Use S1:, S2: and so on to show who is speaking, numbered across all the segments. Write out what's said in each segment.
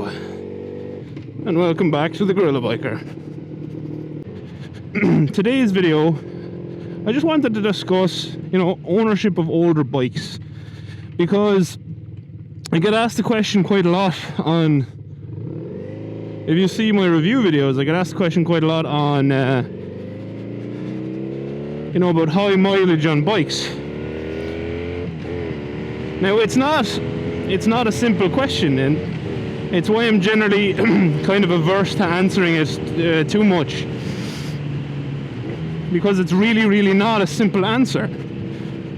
S1: Hello, and welcome back to the GorillaBiker. Today's video, I just wanted to discuss, ownership of older bikes, because I get asked the question quite a lot on, if you see my review videos, I get asked the question quite a lot on, about high mileage on bikes. Now, it's not a simple question, and it's why I'm generally kind of averse to answering it too much, because it's really not a simple answer.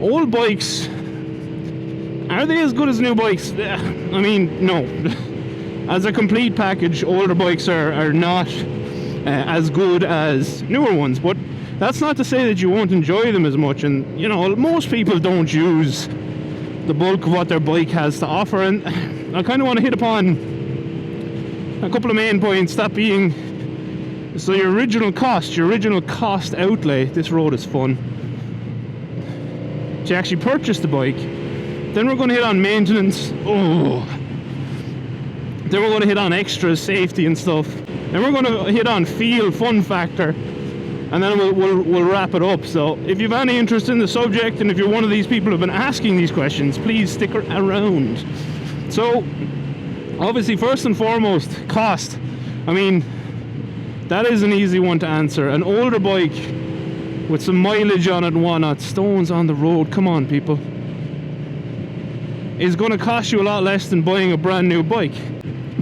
S1: Old bikes, are they as good as new bikes? I mean, no. As a complete package, older bikes are not as good as newer ones, but that's not to say that you won't enjoy them as much. And most people don't use the bulk of what their bike has to offer, and I kind of want to hit upon a couple of main points, that being, so your original cost outlay. This road is fun, to actually purchase the bike. Then we're going to hit on maintenance. Then we're going to hit on extras, safety and stuff. Then we're going to hit on feel, fun factor, and then we'll wrap it up. So if you've any interest in the subject, and if you're one of these people who've been asking these questions, please stick around. So obviously, first and foremost, cost. I mean, that is an easy one to answer. An older bike with some mileage on it and whatnot, stones on the road, come on people, is going to cost you a lot less than buying a brand new bike.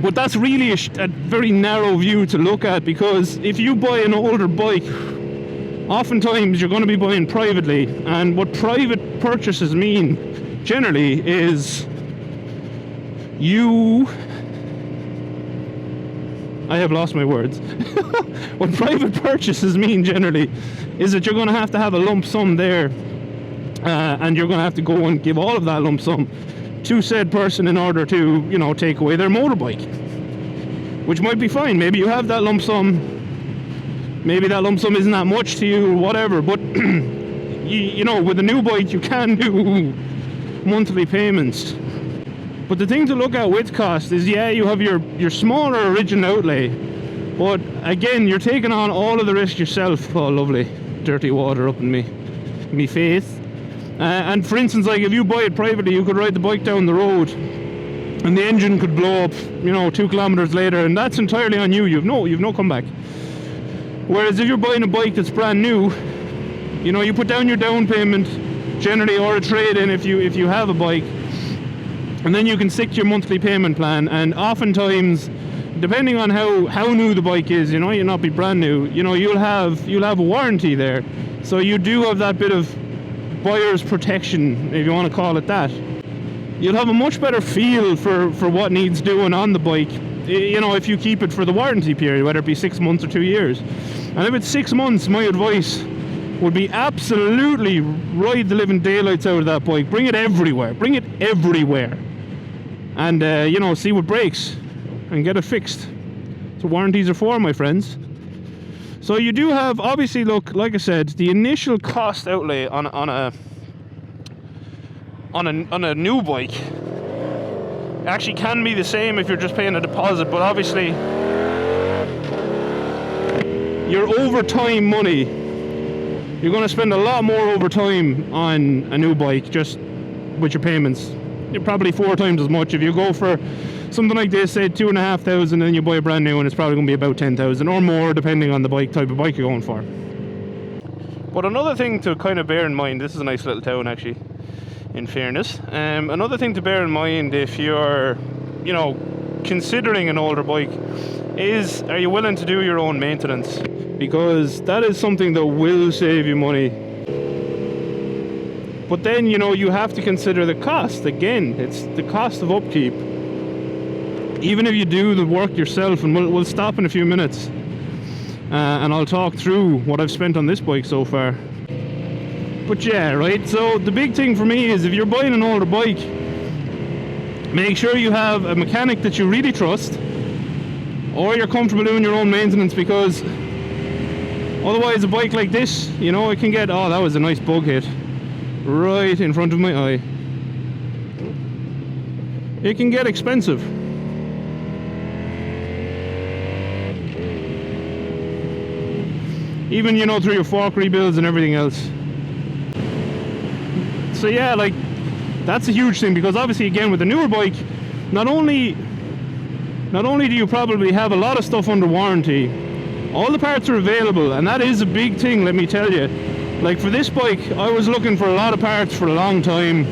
S1: But that's really a very narrow view to look at, because if you buy an older bike, oftentimes you're going to be buying privately, and what private purchases mean generally is I have lost my words. What private purchases mean generally is that you're going to have a lump sum there, and you're going to have to go and give all of that lump sum to said person in order to, take away their motorbike, which might be fine. Maybe you have that lump sum, maybe that lump sum isn't that much to you or whatever, but with a new bike you can do monthly payments. But the thing to look at with cost is, yeah, you have your smaller original outlay, but again, you're taking on all of the risk yourself. Oh, lovely dirty water up in me face. And for instance, like if you buy it privately, you could ride the bike down the road and the engine could blow up, 2 kilometers later, and that's entirely on you. You've no comeback. Whereas if you're buying a bike that's brand new, you put down your down payment generally, or a trade-in if you have a bike, and then you can stick to your monthly payment plan. And oftentimes, depending on how new the bike is, you'll not be brand new, you'll have a warranty there, so you do have that bit of buyer's protection, if you want to call it that. You'll have a much better feel for what needs doing on the bike, if you keep it for the warranty period, whether it be 6 months or 2 years. And if it's 6 months, my advice would be absolutely ride the living daylights out of that bike. Bring it everywhere, and see what breaks and get it fixed. So warranties are for, my friends. So you do have, obviously, look, like I said, the initial cost outlay on a new bike actually can be the same if you're just paying a deposit, but obviously your overtime money, you're going to spend a lot more overtime on a new bike just with your payments. You're probably 4 times as much. If you go for something like this, say 2,500, and then you buy a brand new one, it's probably going to be about 10,000 or more, depending on the type of bike you're going for. But another thing to kind of bear in mind, this is a nice little town actually, in fairness. Another thing to bear in mind if you're, considering an older bike is, are you willing to do your own maintenance? Because that is something that will save you money. But then, you have to consider the cost. Again, it's the cost of upkeep. Even if you do the work yourself, and we'll stop in a few minutes, and I'll talk through what I've spent on this bike so far. But yeah, right, so the big thing for me is, if you're buying an older bike, make sure you have a mechanic that you really trust, or you're comfortable doing your own maintenance, because otherwise a bike like this, it can get, oh, that was a nice bug hit right in front of my eye. It can get expensive. even, you know, through your fork rebuilds and everything else. So yeah, like, that's a huge thing, because obviously, again, with the newer bike, not only do you probably have a lot of stuff under warranty, all the parts are available, and that is a big thing, let me tell you. Like, for this bike, I was looking for a lot of parts for a long time,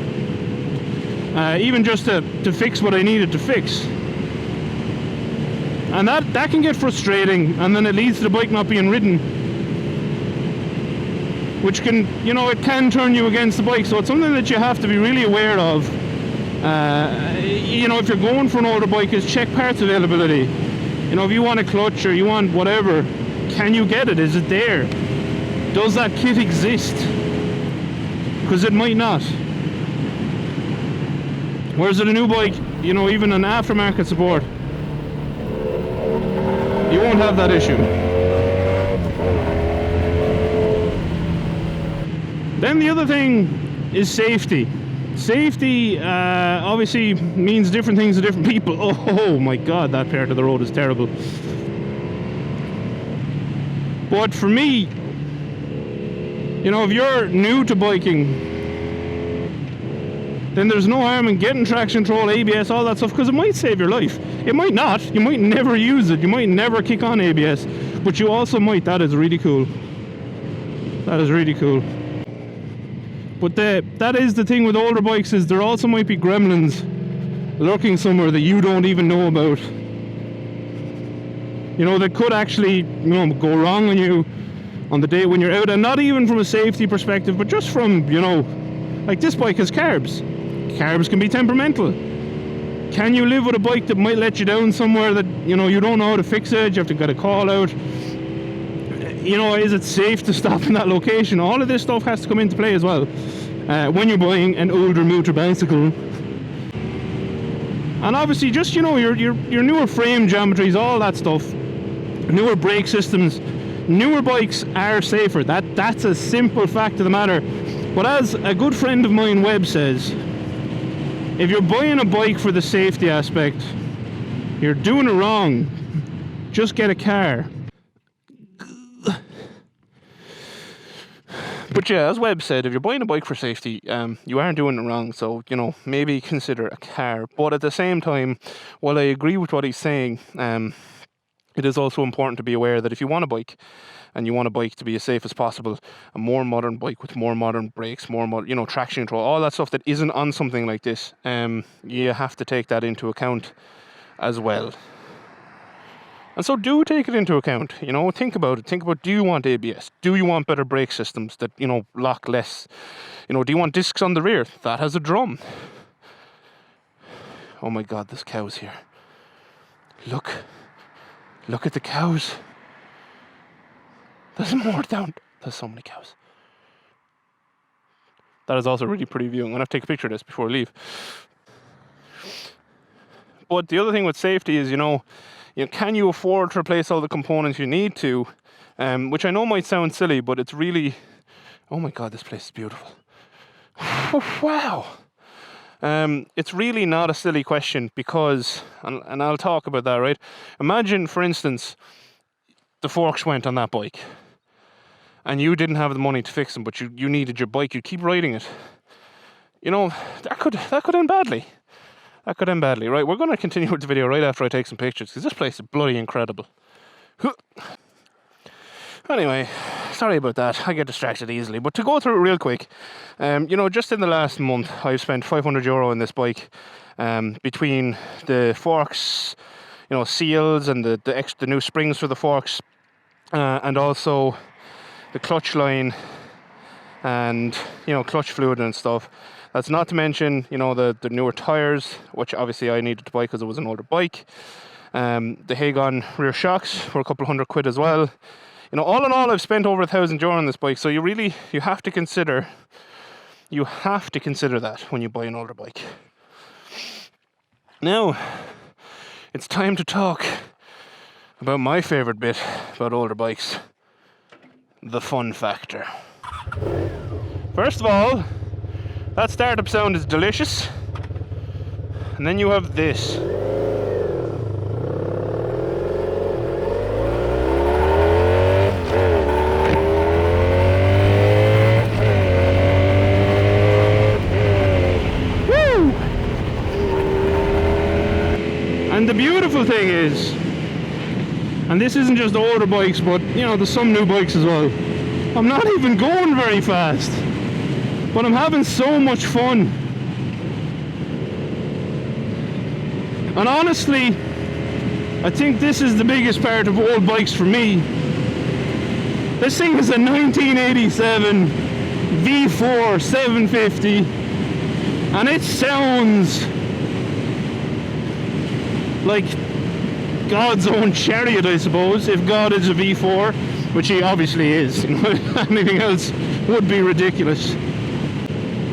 S1: even just to fix what I needed to fix. And that can get frustrating, and then it leads to the bike not being ridden, which can, you know, it can turn you against the bike. So it's something that you have to be really aware of. You know, if you're going for an older bike, is check parts availability. You know, if you want a clutch or you want whatever, can you get it? Is it there? Does that kit exist? Because it might not. Whereas with a new bike, you know, even an aftermarket support, you won't have that issue. Then the other thing is safety. Safety obviously means different things to different people. Oh my god, that part of the road is terrible. But for me, you know, if you're new to biking, then there's no harm in getting traction control, ABS, all that stuff, because it might save your life. It might not. You might never use it. You might never kick on ABS. But you also might. That is really cool. That is really cool. But that is the thing with older bikes, is there also might be gremlins lurking somewhere that you don't even know about. You know, that could actually, you know, go wrong on you on the day when you're out. And not even from a safety perspective, but just from, you know, like, this bike has carbs. Carbs can be temperamental. Can you live with a bike that might let you down somewhere that, you know, you don't know how to fix it, you have to get a call out? You know, is it safe to stop in that location? All of this stuff has to come into play as well when you're buying an older motor bicycle. And obviously, just, you know, your newer frame geometries, all that stuff, newer brake systems, newer bikes are safer. That's a simple fact of the matter. But as a good friend of mine, Webb, says, if you're buying a bike for the safety aspect, you're doing it wrong. Just get a car. But yeah, as Webb said, if you're buying a bike for safety, you aren't doing it wrong. So, you know, maybe consider a car. But at the same time, while I agree with what he's saying, it is also important to be aware that if you want a bike, and you want a bike to be as safe as possible, a more modern bike with more modern brakes, more modern, you know, traction control, all that stuff that isn't on something like this, you have to take that into account as well. And so do take it into account, you know, think about it. Think about, do you want ABS? Do you want better brake systems that, you know, lock less? You know, do you want discs on the rear? That has a drum. Oh my god, there's cows here. Look at the cows. There's more down. There's so many cows. That is also a really pretty view. I'm going to have to take a picture of this before I leave. But the other thing with safety is, you know, can you afford to replace all the components you need to? Which I know might sound silly, but it's really... Oh my god, this place is beautiful. Wow. It's really not a silly question, because, and I'll talk about that, right? Imagine, for instance, the forks went on that bike, and you didn't have the money to fix them, but you needed your bike, you keep riding it. You know, that could end badly. That could end badly, right? We're going to continue with the video right after I take some pictures, because this place is bloody incredible. Anyway, sorry about that. I get distracted easily. But to go through it real quick, you know, just in the last month, I've spent €500 on this bike, between the forks, you know, seals, and the new springs for the forks, and also the clutch line, and, you know, clutch fluid and stuff. That's not to mention, you know, the newer tires, which obviously I needed to buy because it was an older bike. The Hagon rear shocks for a couple £100 as well. You know, all in all, I've spent over €1,000 on this bike. So you have to consider that when you buy an older bike. Now, it's time to talk about my favorite bit about older bikes, the fun factor. First of all, that startup sound is delicious. And then you have this. cool thing is, and this isn't just older bikes, but you know, there's some new bikes as well, I'm not even going very fast, but I'm having so much fun. And honestly, I think this is the biggest part of old bikes for me. This thing is a 1987 V4 750, and it sounds like God's own chariot, I suppose, if God is a V4, which he obviously is. Anything else would be ridiculous.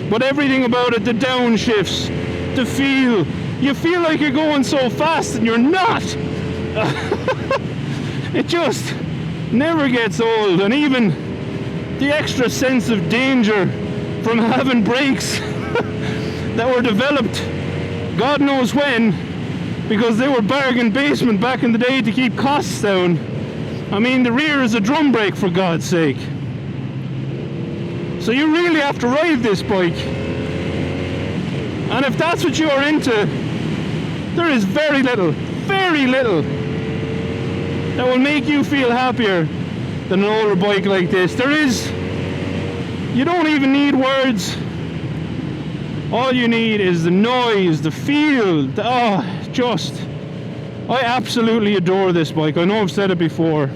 S1: But everything about it, the downshifts, the feel, you feel like you're going so fast and you're not. It just never gets old. And even the extra sense of danger from having brakes that were developed God knows when, because they were bargain basement back in the day to keep costs down. I mean, the rear is a drum brake, for God's sake. So you really have to ride this bike. And if that's what you're into, there is very little that will make you feel happier than an older bike like this. You don't even need words. All you need is the noise, the feel, I absolutely adore this bike. I know I've said it before.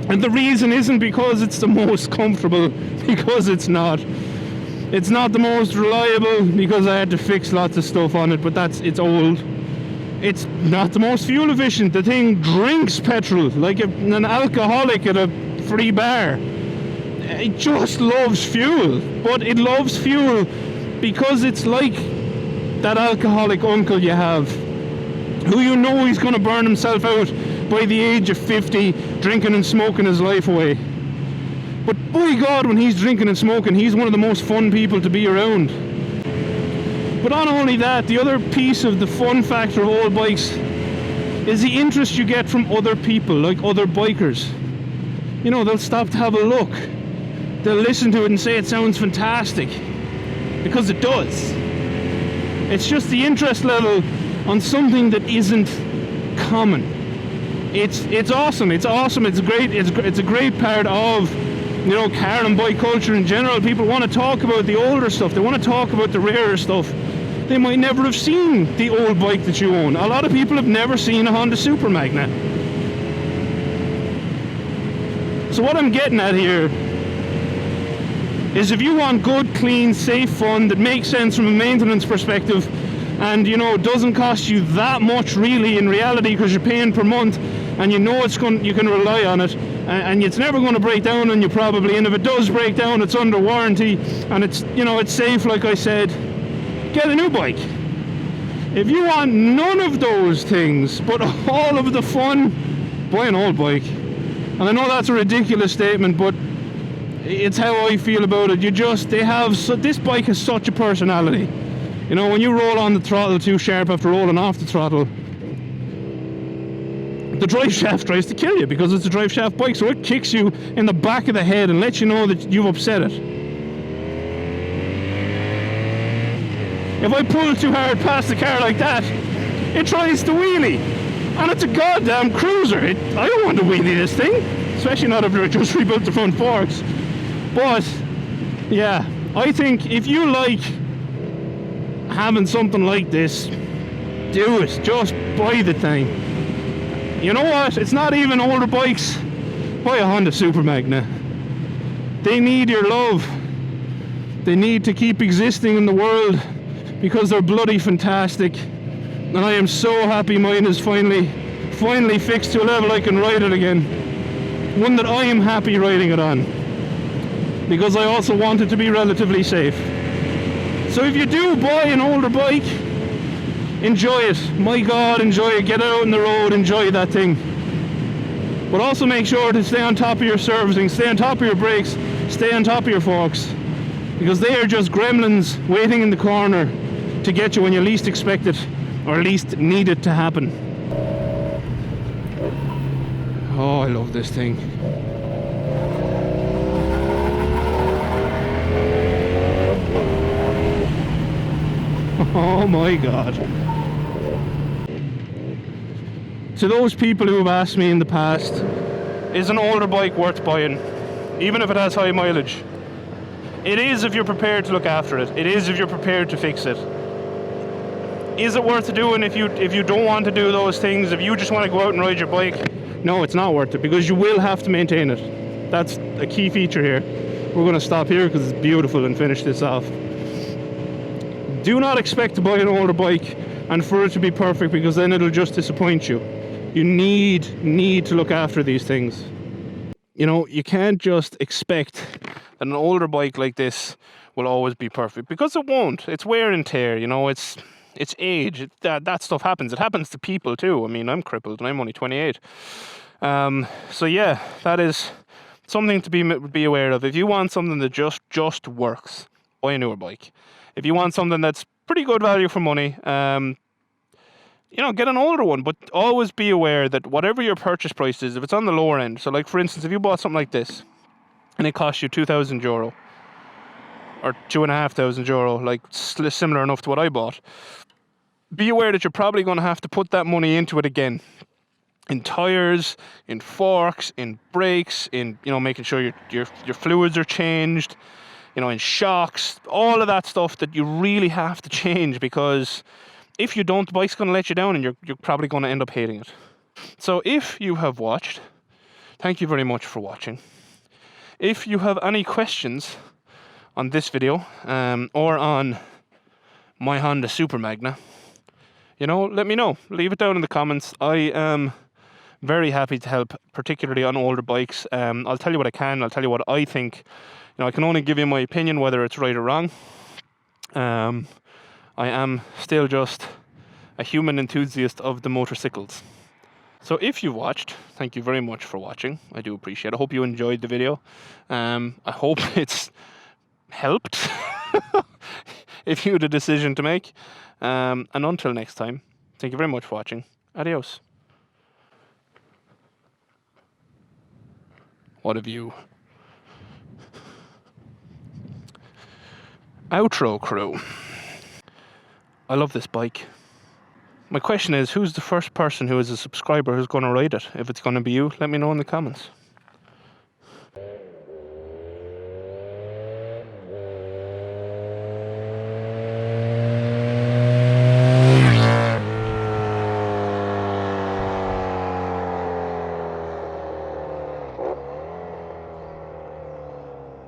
S1: And the reason isn't because it's the most comfortable, because it's not. It's not the most reliable, because I had to fix lots of stuff on it, but it's old. It's not the most fuel efficient. The thing drinks petrol like an alcoholic at a free bar. It just loves fuel, but it loves fuel because it's like that alcoholic uncle you have, who you know he's going to burn himself out by the age of 50, drinking and smoking his life away. But by God, when he's drinking and smoking, he's one of the most fun people to be around. But not only that, the other piece of the fun factor of old bikes is the interest you get from other people, like other bikers. You know, they'll stop to have a look. They'll listen to it and say it sounds fantastic, because it does. It's just the interest level on something that isn't common. It's awesome. It's awesome. It's great. It's a great part of, you know, car and bike culture in general. People want to talk about the older stuff. They want to talk about the rarer stuff. They might never have seen the old bike that you own. A lot of people have never seen a Honda Super Magna. So what I'm getting at here is, if you want good, clean, safe fun that makes sense from a maintenance perspective, and you know, doesn't cost you that much really in reality, because you're paying per month and you know you can rely on it, and it's never going to break down on you probably, and if it does break down, it's under warranty, and it's, you know, it's safe, like I said, get a new bike. If you want none of those things but all of the fun, buy an old bike. And I know that's a ridiculous statement, but it's how I feel about it. This bike has such a personality. You know, when you roll on the throttle too sharp after rolling off the throttle, the drive shaft tries to kill you, because it's a drive shaft bike, so it kicks you in the back of the head and lets you know that you've upset it. If I pull too hard past the car like that, it tries to wheelie, and it's a goddamn cruiser. I don't want to wheelie this thing, especially not after I just rebuilt the front forks. But yeah, I think if you like having something like this, do it. Just buy the thing. You know what? It's not even older bikes. Buy a Honda Super Magna. They need your love. They need to keep existing in the world, because they're bloody fantastic. And I am so happy mine is finally fixed to a level I can ride it again. One that I am happy riding it on, because I also want it to be relatively safe. So if you do buy an older bike, enjoy it. My God, enjoy it. Get out on the road, enjoy that thing. But also make sure to stay on top of your servicing, stay on top of your brakes, stay on top of your forks, because they are just gremlins waiting in the corner to get you when you least expect it, or least need it to happen. Oh, I love this thing. Oh my God. to those people who have asked me in the past, is an older bike worth buying, even if it has high mileage? It is if you're prepared to look after it. It is if you're prepared to fix it. Is it worth doing if you don't want to do those things? If you just want to go out and ride your bike? No, it's not worth it, because you will have to maintain it. That's a key feature here. We're going to stop here because it's beautiful and finish this off. Do not expect to buy an older bike and for it to be perfect, because then it'll just disappoint you. You need to look after these things. You know, you can't just expect that an older bike like this will always be perfect, because it won't. It's wear and tear, you know, it's age. That stuff happens. It happens to people too. I mean, I'm crippled and I'm only 28. So yeah, that is something to be aware of. If you want something that just works, buy a newer bike. If you want something that's pretty good value for money, you know, get an older one. But always be aware that whatever your purchase price is, if it's on the lower end, so like for instance, if you bought something like this and it cost you €2,000 or €2,500, like similar enough to what I bought, be aware that you're probably going to have to put that money into it again, in tires, in forks, in brakes, in, you know, making sure your fluids are changed, you know, in shocks, all of that stuff that you really have to change, because if you don't, the bike's going to let you down and you're probably going to end up hating it. So if you have watched, thank you very much for watching. If you have any questions on this video, or on my Honda Super Magna, you know, let me know. Leave it down in the comments. I am very happy to help, particularly on older bikes. I'll tell you what I can. I'll tell you what I think. You know, I can only give you my opinion, whether it's right or wrong. I am still just a human enthusiast of the motorcycles. So if you watched, thank you very much for watching. I do appreciate it. I hope you enjoyed the video. I hope it's helped if you had a decision to make. And until next time, thank you very much for watching. Adios. What a view. Outro crew. I love this bike. My question is, who's the first person who is a subscriber who's going to ride it? If it's going to be you, let me know in the comments.